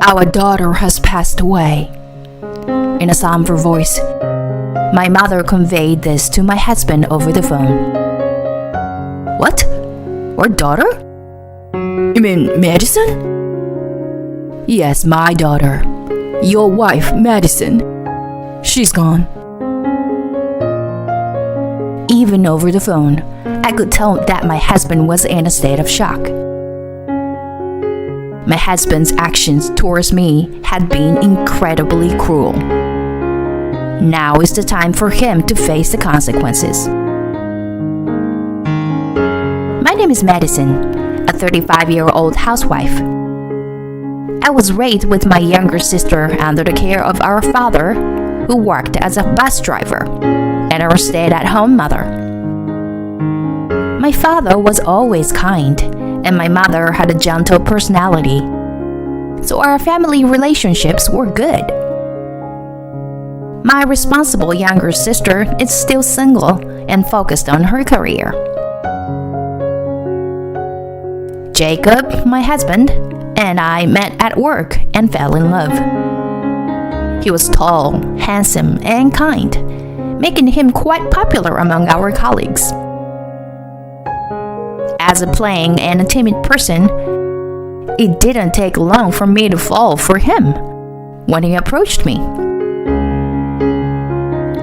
Our daughter has passed away. In a somber voice, my mother conveyed this to my husband over the phone. What? Our daughter? You mean Madison? Yes, my daughter. Your wife, Madison. She's gone. Even over the phone, I could tell that my husband was in a state of shock. My husband's actions towards me had been incredibly cruel. Now is the time for him to face the consequences. My name is Madison, a 35-year-old housewife. I was raised with my younger sister under the care of our father, who worked as a bus driver, and our stay-at-home mother. My father was always kind, and my mother had a gentle personality, so our family relationships were good. My responsible younger sister is still single and focused on her career. Jacob, my husband, and I met at work and fell in love. He was tall, handsome, and kind, making him quite popular among our colleagues. As a plain and a timid person, it didn't take long for me to fall for him when he approached me.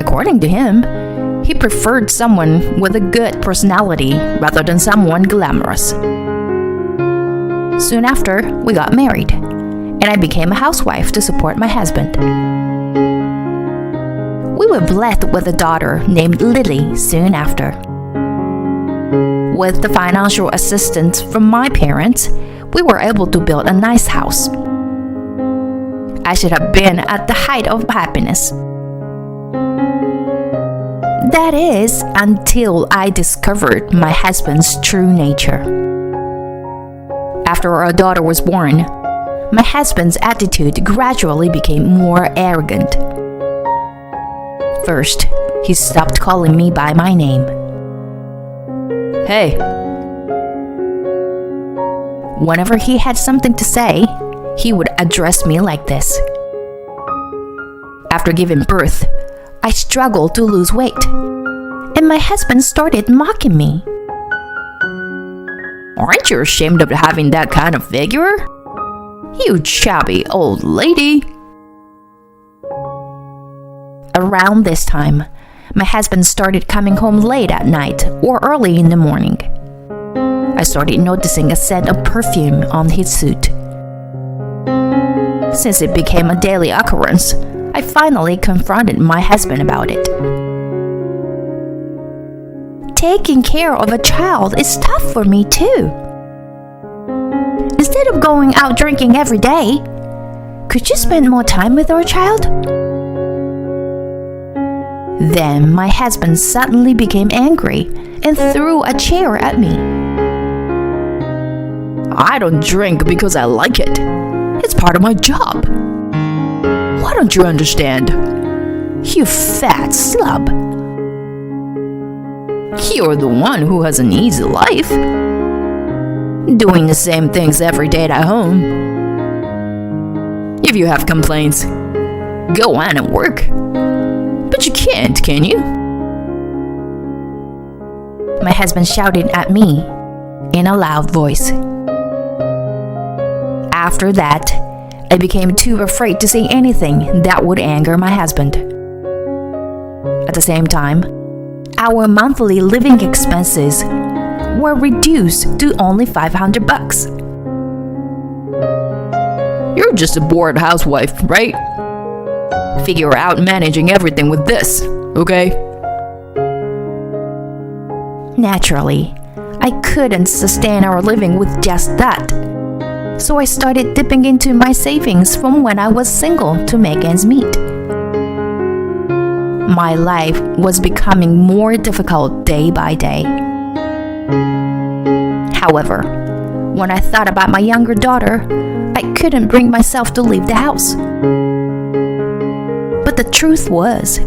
According to him, he preferred someone with a good personality rather than someone glamorous. Soon after, we got married, and I became a housewife to support my husband. We were blessed with a daughter named Lily soon after. With the financial assistance from my parents, we were able to build a nice house. I should have been at the height of happiness. That is, until I discovered my husband's true nature. After our daughter was born, my husband's attitude gradually became more arrogant. First, he stopped calling me by my name. Hey. Whenever he had something to say, he would address me like this. After giving birth, I struggled to lose weight, and my husband started mocking me. Aren't you ashamed of having that kind of figure? You chubby old lady. Around this time, my husband started coming home late at night or early in the morning. I started noticing a scent of perfume on his suit. Since it became a daily occurrence, I finally confronted my husband about it. Taking care of a child is tough for me too. Instead of going out drinking every day, could you spend more time with our child? Then my husband suddenly became angry and threw a chair at me. I don't drink because I like it. It's part of my job. Why don't you understand? You fat slub. You're the one who has an easy life, doing the same things every day at home. If you have complaints, go on and work. But you can't, can you? My husband shouted at me in a loud voice. After that, I became too afraid to say anything that would anger my husband. At the same time, our monthly living expenses were reduced to only $500. You're just a bored housewife, right? Figure out managing everything with this, okay? Naturally, I couldn't sustain our living with just that. So I started dipping into my savings from when I was single to make ends meet. My life was becoming more difficult day by day. However, when I thought about my younger daughter, I couldn't bring myself to leave the house. But the truth was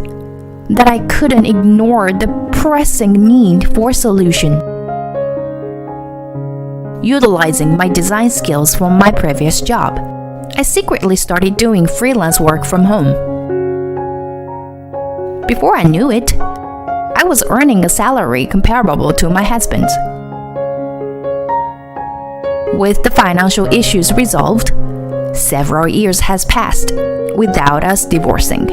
that I couldn't ignore the pressing need for a solution. Utilizing my design skills from my previous job, I secretly started doing freelance work from home. Before I knew it, I was earning a salary comparable to my husband's. With the financial issues resolved, several years has passed without us divorcing.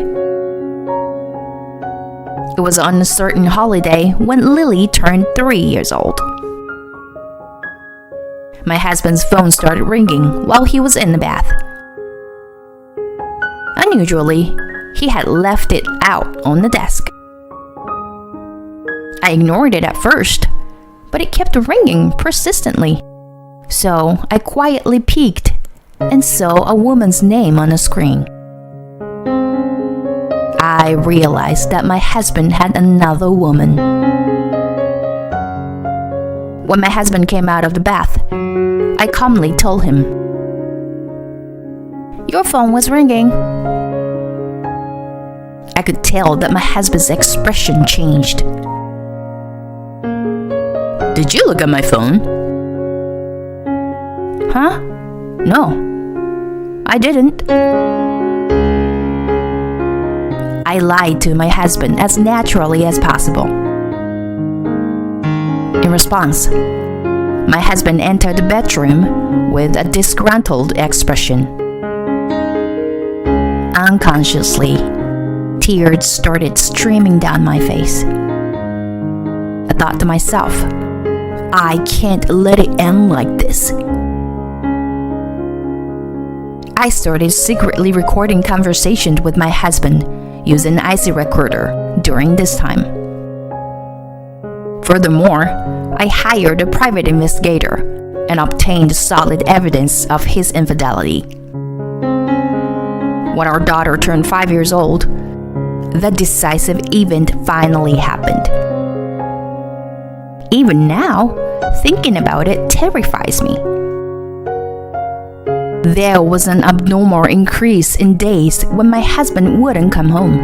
It was on a certain holiday when Lily turned 3 years old. My husband's phone started ringing while he was in the bath. Unusually, he had left it out on the desk. I ignored it at first, but it kept ringing persistently. So I quietly peeked and saw a woman's name on the screen. I realized that my husband had another woman. When my husband came out of the bath, I calmly told him, "Your phone was ringing." I could tell that my husband's expression changed. "Did you look at my phone?" "Huh? No, I didn't." I lied to my husband as naturally as possible. In response, my husband entered the bedroom with a disgruntled expression. Unconsciously, tears started streaming down my face. I thought to myself, I can't let it end like this. I started secretly recording conversations with my husband using an IC recorder during this time. Furthermore, I hired a private investigator and obtained solid evidence of his infidelity. When our daughter turned 5 years old, the decisive event finally happened. Even now, thinking about it terrifies me. There was an abnormal increase in days when my husband wouldn't come home.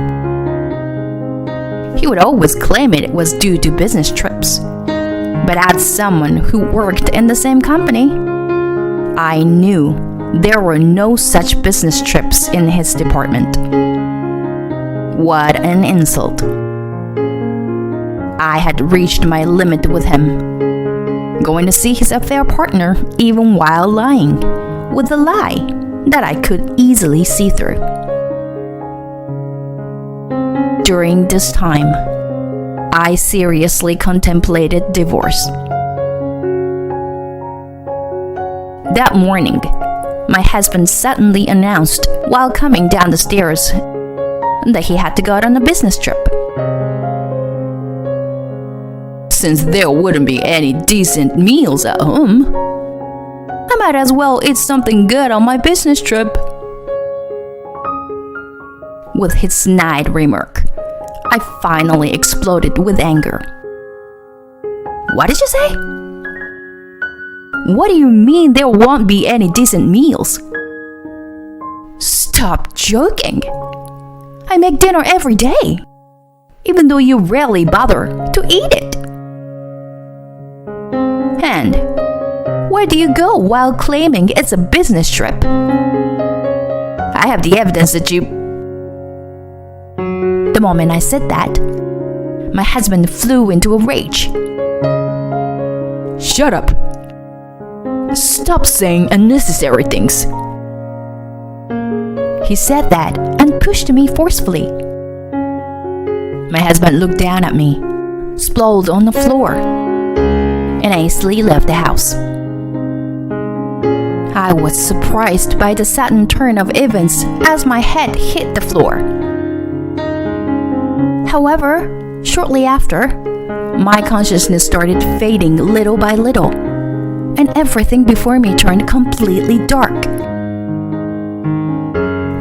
He would always claim it was due to business trips. But as someone who worked in the same company, I knew there were no such business trips in his department. What an insult. I had reached my limit with him, going to see his affair partner even while lying, with a lie that I could easily see through. During this time, I seriously contemplated divorce. That morning, my husband suddenly announced while coming down the stairs that he had to go on a business trip. Since there wouldn't be any decent meals at home, I might as well eat something good on my business trip. With his snide remark, I finally exploded with anger. What did you say? What do you mean there won't be any decent meals? Stop joking. I make dinner every day, even though you rarely bother to eat it. And where do you go while claiming it's a business trip? I have the evidence that you... The moment I said that, my husband flew into a rage. Shut up. Stop saying unnecessary things. He said that and pushed me forcefully. My husband looked down at me, sprawled on the floor, and hastily left the house. I was surprised by the sudden turn of events as my head hit the floor. However, shortly after, my consciousness started fading little by little, and everything before me turned completely dark.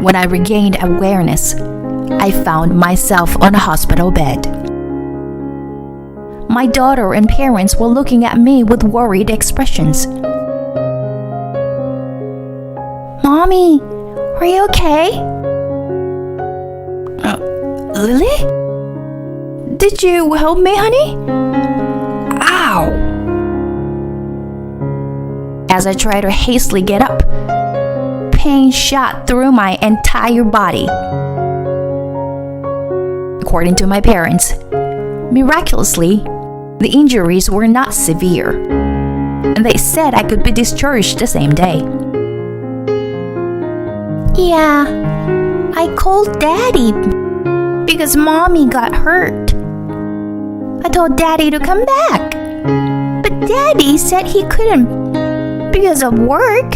When I regained awareness, I found myself on a hospital bed. My daughter and parents were looking at me with worried expressions. Mommy, are you okay? Lily? Did you help me, honey? Ow! As I tried to hastily get up, pain shot through my entire body. According to my parents, miraculously, the injuries were not severe, and they said I could be discharged the same day. Yeah, I called Daddy because Mommy got hurt. I told Daddy to come back, but Daddy said he couldn't because of work.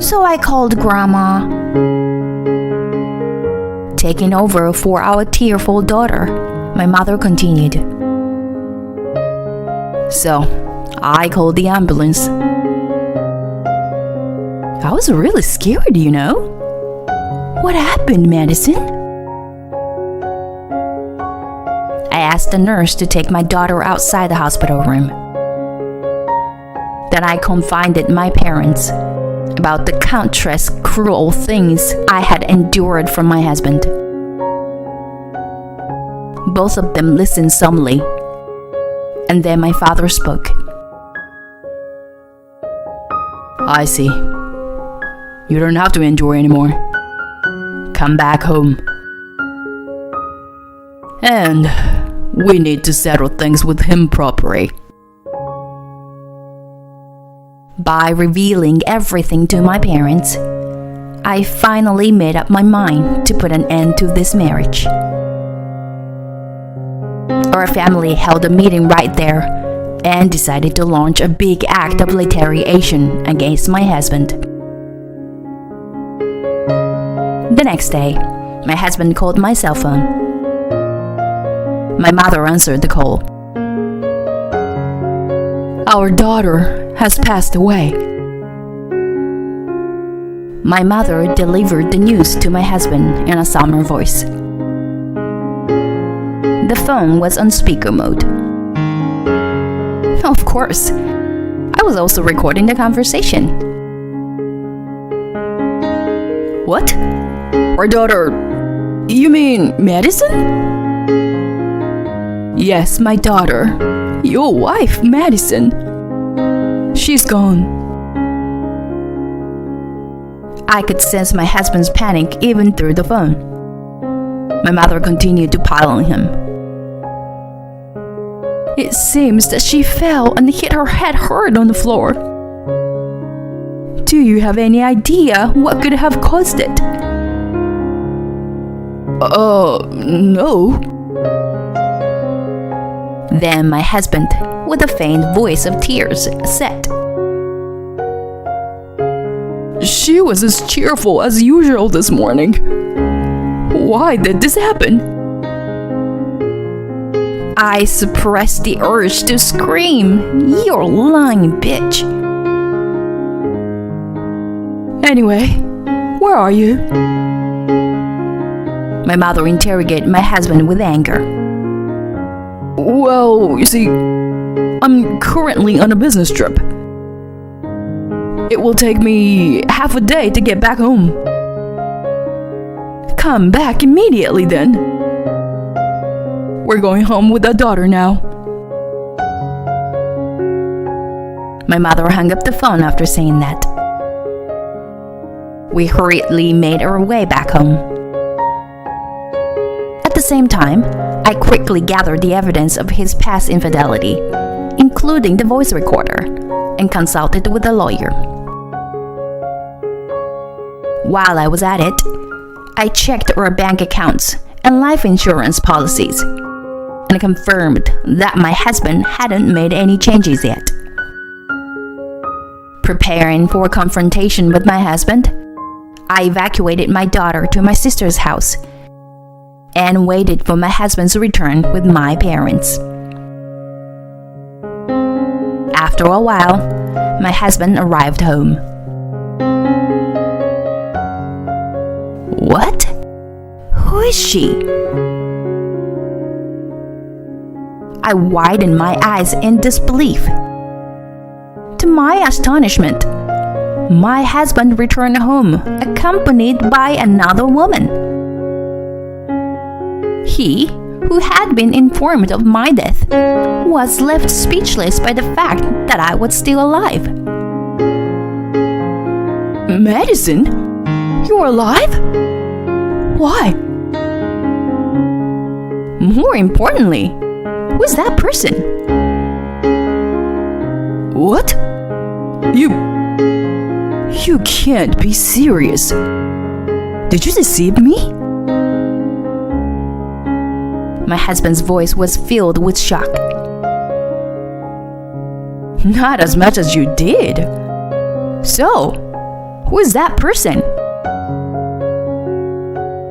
So I called Grandma. Taking over for our tearful daughter, my mother continued. So, I called the ambulance. I was really scared, you know. What happened, Madison? I asked the nurse to take my daughter outside the hospital room. Then I confided my parents about the countless cruel things I had endured from my husband. Both of them listened solemnly, and then my father spoke. I see. You don't have to endure anymore. Come back home. And we need to settle things with him properly. By revealing everything to my parents, I finally made up my mind to put an end to this marriage. Our family held a meeting right there and decided to launch a big act of retaliation against my husband. The next day, my husband called my cell phone. My mother answered the call. Our daughter has passed away. My mother delivered the news to my husband in a somber voice. The phone was on speaker mode. Of course, I was also recording the conversation. What? Our daughter? You mean Madison? Yes, my daughter. Your wife, Madison. She's gone. I could sense my husband's panic even through the phone. My mother continued to pile on him. It seems that she fell and hit her head hard on the floor. Do you have any idea what could have caused it? No. Then my husband, with a faint voice of tears, said, She was as cheerful as usual this morning. Why did this happen? I suppressed the urge to scream, You're lying, bitch. Anyway, where are you? My mother interrogated my husband with anger. Well, you see, I'm currently on a business trip. It will take me half a day to get back home. Come back immediately then. We're going home with our daughter now. My mother hung up the phone after saying that. We hurriedly made our way back home. At the same time, I quickly gathered the evidence of his past infidelity, including the voice recorder, and consulted with a lawyer. While I was at it, I checked our bank accounts and life insurance policies, and confirmed that my husband hadn't made any changes yet. Preparing for confrontation with my husband, I evacuated my daughter to my sister's house and waited for my husband's return with my parents. After a while, my husband arrived home. What? Who is she? I widened my eyes in disbelief. To my astonishment, my husband returned home accompanied by another woman. He, who had been informed of my death, was left speechless by the fact that I was still alive. Madison? You're alive? Why? More importantly, who's that person? What? You can't be serious. Did you deceive me? My husband's voice was filled with shock. Not as much as you did. So, who is that person?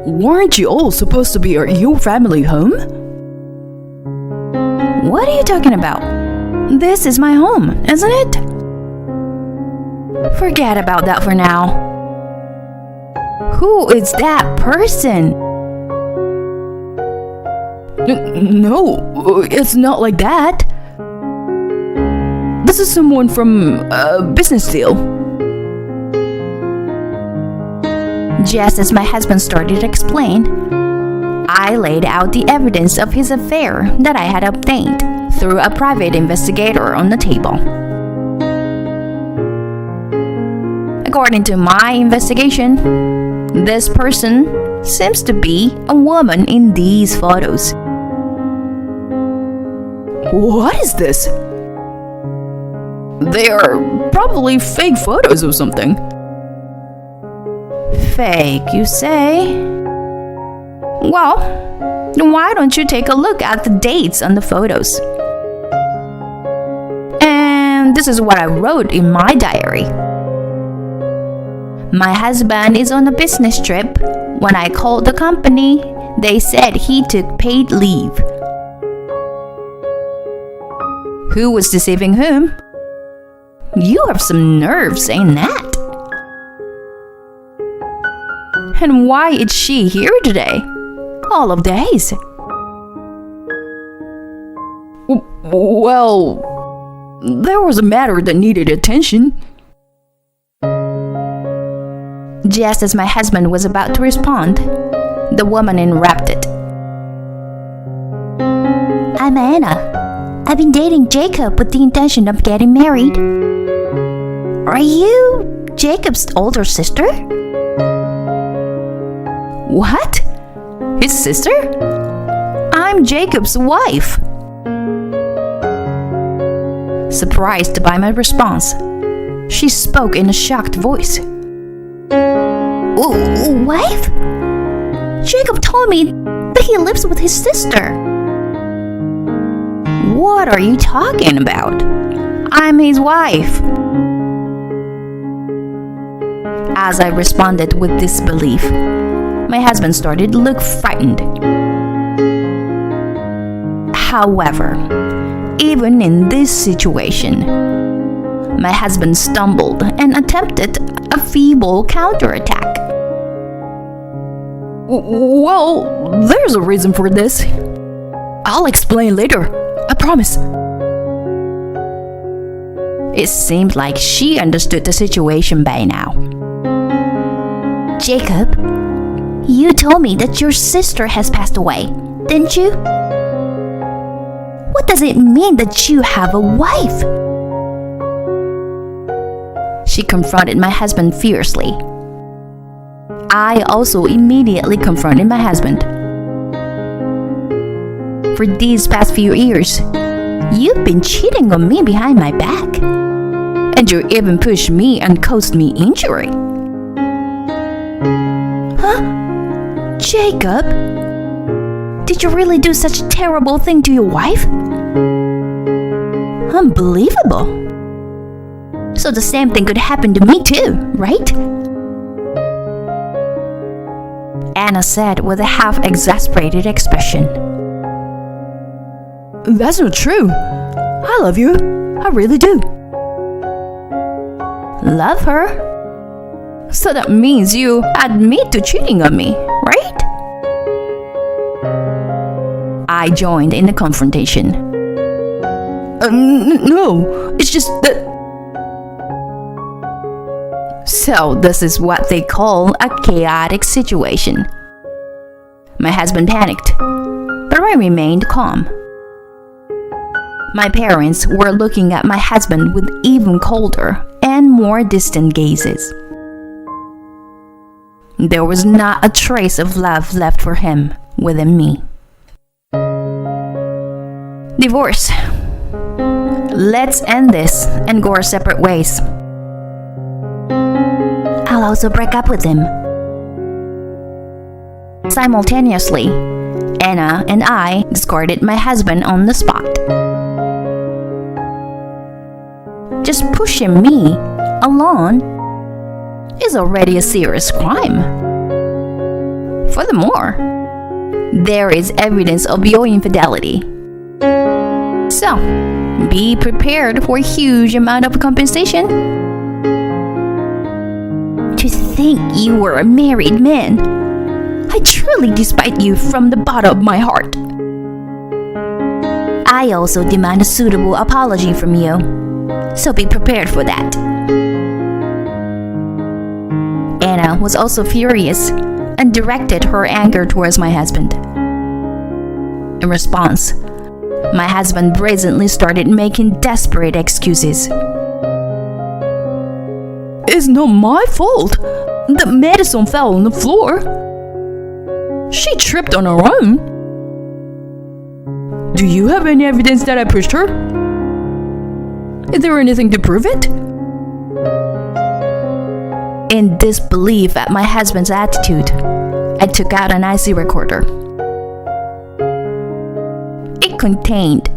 Weren't you all supposed to be at your family home? What are you talking about? This is my home, isn't it? Forget about that for now. Who is that person? No, it's not like that. This is someone from a business deal. Just as my husband started to explain, I laid out the evidence of his affair that I had obtained through a private investigator on the table. According to my investigation, this person seems to be a woman in these photos. What is this? They are probably fake photos or something. Fake, you say? Well, why don't you take a look at the dates on the photos? And this is what I wrote in my diary. My husband is on a business trip. When I called the company, they said he took paid leave. Who was deceiving whom? You have some nerve saying that. And why is she here today? All of days. Well, there was a matter that needed attention. Just as my husband was about to respond, the woman interrupted. I'm Anna. I've been dating Jacob with the intention of getting married. Are you Jacob's older sister? What? His sister? I'm Jacob's wife. Surprised by my response, she spoke in a shocked voice. Wife? Jacob told me that he lives with his sister. What are you talking about? I'm his wife. As I responded with disbelief, my husband started to look frightened. However, even in this situation, my husband stumbled and attempted a feeble counterattack. Well, there's a reason for this. I'll explain later, I promise. It seemed like she understood the situation by now. Jacob, you told me that your sister has passed away, didn't you? What does it mean that you have a wife? She confronted my husband fiercely. I also immediately confronted my husband. For these past few years, you've been cheating on me behind my back. And you even pushed me and caused me injury. Huh? Jacob? Did you really do such a terrible thing to your wife? Unbelievable. So the same thing could happen to me too, right? Anna said with a half-exasperated expression. That's not true. I love you. I really do. Love her? So that means you admit to cheating on me, right? I joined in the confrontation. No, it's just that... So this is what they call a chaotic situation. My husband panicked, but I remained calm. My parents were looking at my husband with even colder and more distant gazes. There was not a trace of love left for him within me. Divorce. Let's end this and go our separate ways. I'll also break up with him. Simultaneously, Anna and I discarded my husband on the spot. Just pushing me alone is already a serious crime. Furthermore, there is evidence of your infidelity. So, be prepared for a huge amount of compensation. To think you were a married man, I truly despise you from the bottom of my heart. I also demand a suitable apology from you, so be prepared for that. Anna was also furious and directed her anger towards my husband. In response, my husband brazenly started making desperate excuses. It's not my fault. The medicine fell on the floor. She tripped on her own. Do you have any evidence that I pushed her? Is there anything to prove it? In disbelief at my husband's attitude, I took out an IC recorder. It contained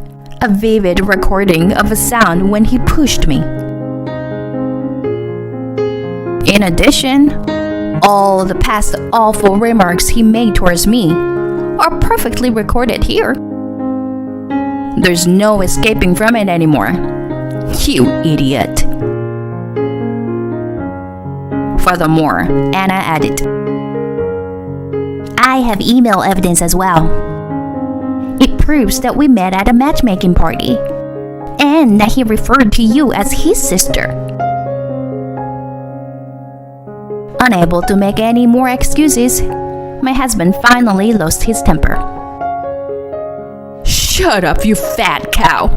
a vivid recording of a sound when he pushed me. In addition, all the past awful remarks he made towards me are perfectly recorded here. There's no escaping from it anymore. You idiot. Furthermore, Anna added, I have email evidence as well. It proves that we met at a matchmaking party and that he referred to you as his sister. Unable to make any more excuses, my husband finally lost his temper. Shut up, you fat cow.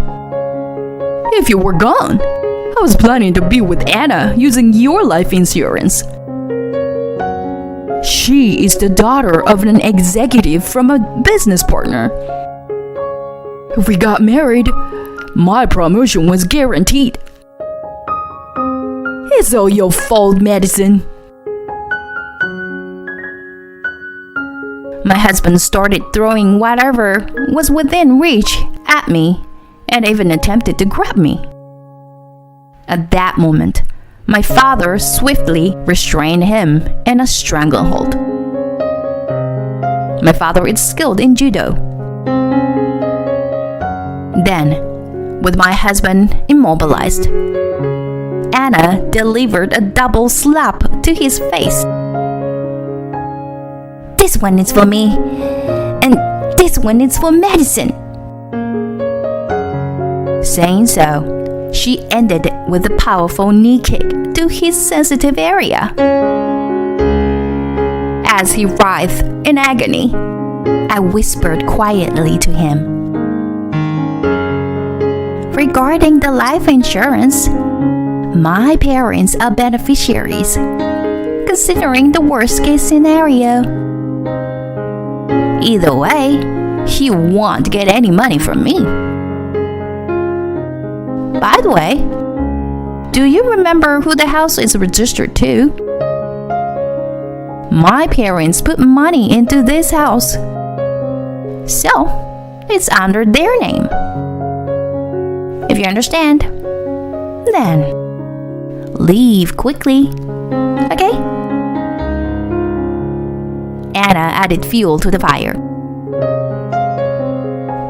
If you were gone, I was planning to be with Anna using your life insurance. She is the daughter of an executive from a business partner. If we got married, my promotion was guaranteed. It's all your fault, Madison. My husband started throwing whatever was within reach at me and even attempted to grab me. At that moment, my father swiftly restrained him in a stranglehold. My father is skilled in judo. Then, with my husband immobilized, Anna delivered a double slap to his face. This one is for me, and this one is for Madison. Saying so, she ended with a powerful knee kick to his sensitive area. As he writhed in agony, I whispered quietly to him, regarding the life insurance, my parents are beneficiaries, considering the worst case scenario. Either way, he won't get any money from me. By the way, do you remember who the house is registered to? My parents put money into this house, so it's under their name. If you understand, then leave quickly, okay? Anna added fuel to the fire.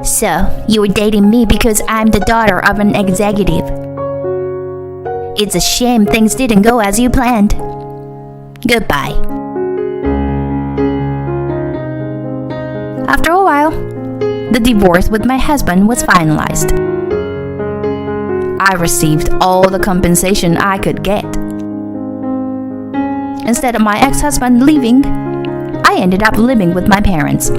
So, you were dating me because I'm the daughter of an executive. It's a shame things didn't go as you planned. Goodbye. After a while, the divorce with my husband was finalized. I received all the compensation I could get. Instead of my ex-husband leaving, I ended up living with my parents.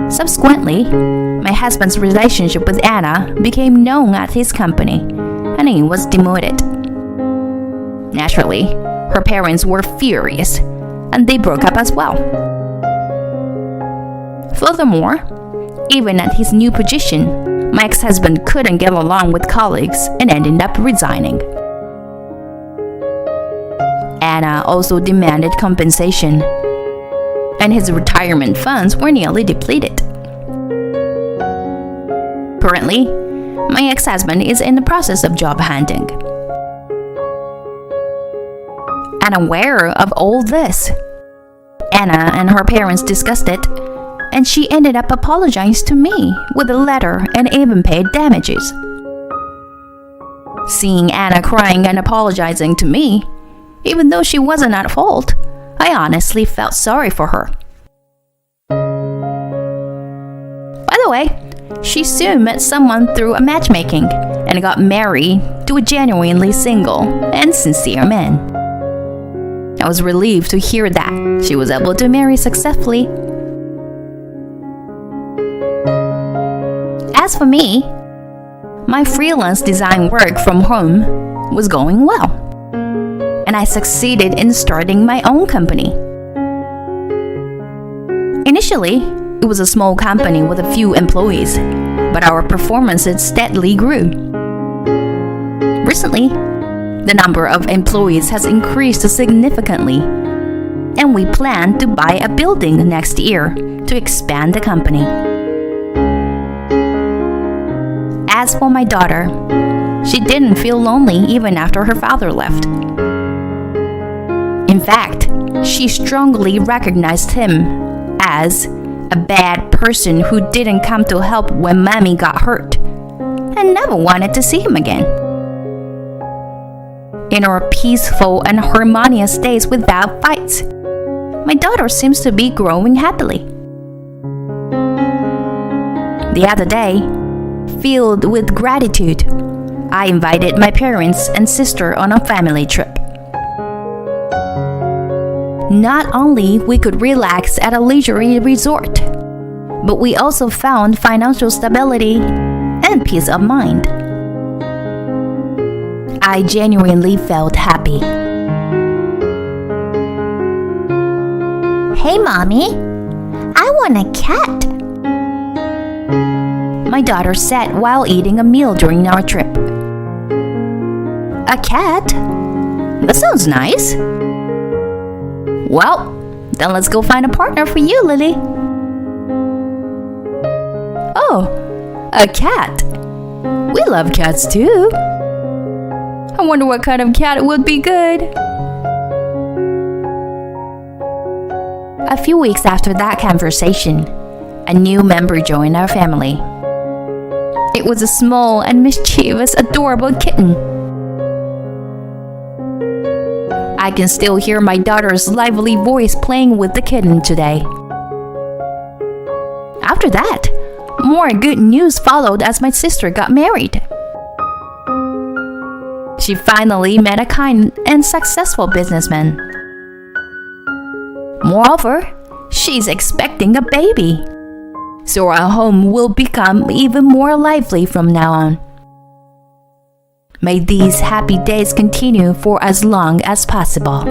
Subsequently, my husband's relationship with Anna became known at his company, and he was demoted. Naturally, Her parents were furious, and they broke up as well. Furthermore, even at his new position, my ex-husband couldn't get along with colleagues and ended up resigning. Anna also demanded compensation, and his retirement funds were nearly depleted. Currently, my ex-husband is in the process of job hunting. Unaware of all this, Anna and her parents discussed it, and she ended up apologizing to me with a letter and even paid damages. Seeing Anna crying and apologizing to me, even though she wasn't at fault, I honestly felt sorry for her. By the way, she soon met someone through a matchmaking and got married to a genuinely single and sincere man. I was relieved to hear that she was able to marry successfully. As for me, my freelance design work from home was going well, and I succeeded in starting my own company. Initially, it was a small company with a few employees, but our performances steadily grew. Recently, the number of employees has increased significantly, and we plan to buy a building next year to expand the company. As for my daughter, she didn't feel lonely even after her father left. In fact, she strongly recognized him as a bad person who didn't come to help when Mommy got hurt and never wanted to see him again. In our peaceful and harmonious days without fights, my daughter seems to be growing happily. The other day, filled with gratitude, I invited my parents and sister on a family trip. Not only we could relax at a leisurely resort, but we also found financial stability and peace of mind. I genuinely felt happy. Hey, Mommy, I want a cat. My daughter said while eating a meal during our trip. A cat? That sounds nice. Well, then let's go find a partner for you, Lily. Oh, a cat. We love cats too. I wonder what kind of cat would be good. A few weeks after that conversation, a new member joined our family. It was a small and mischievous, adorable kitten. I can still hear my daughter's lively voice playing with the kitten today. After that, more good news followed as my sister got married. She finally met a kind and successful businessman. Moreover, she's expecting a baby, so our home will become even more lively from now on. May these happy days continue for as long as possible.